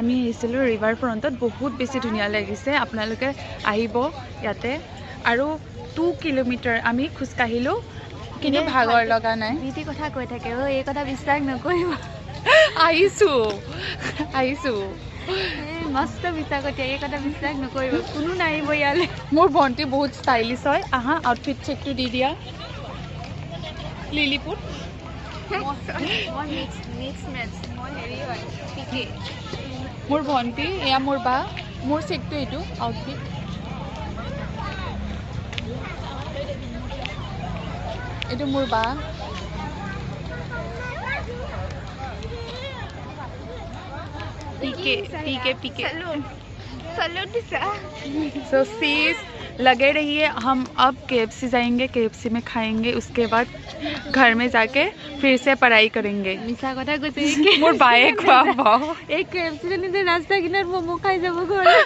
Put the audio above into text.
আমি আহিছিলোঁ ৰিভাৰ ফ্ৰণ্টত বহুত বেছি ধুনীয়া লাগিছে আপোনালোকে আহিব ইয়াতে আৰু 2 কিলোমিটাৰ আমি খোজকাঢ়িলোঁ কিন্তু ভাগৰ লগা নাই বিটি কথা কৈ থাকে এই কথা বিশ্বাস নকৰিব আহিছোঁ মস্ত বিশ্বাসতীয়া এই কথা বিশ্বাস নকৰিব কোনো নাহিব ইয়ালৈ মোৰ ভণ্টি বহুত ষ্টাইলিছ হয় আহা আউটফিট চেকটো দি দিয়া লিলিপুট মোৰ ভণ্টি এয়া মোৰ বা মোৰ চেকটো এইটো আউটফিট এইটো মোৰ বা पीके सो सीज लगे रहिए हम अब KFC जाएंगे KFC में खाएंगे उसके बाद घर में जाके फिर से पढ़ाई करेंगे मिसा कथा কৈছে मोर बाए खुआ एक KFC रास्ता किनार मोमो खाई যাব ঘরে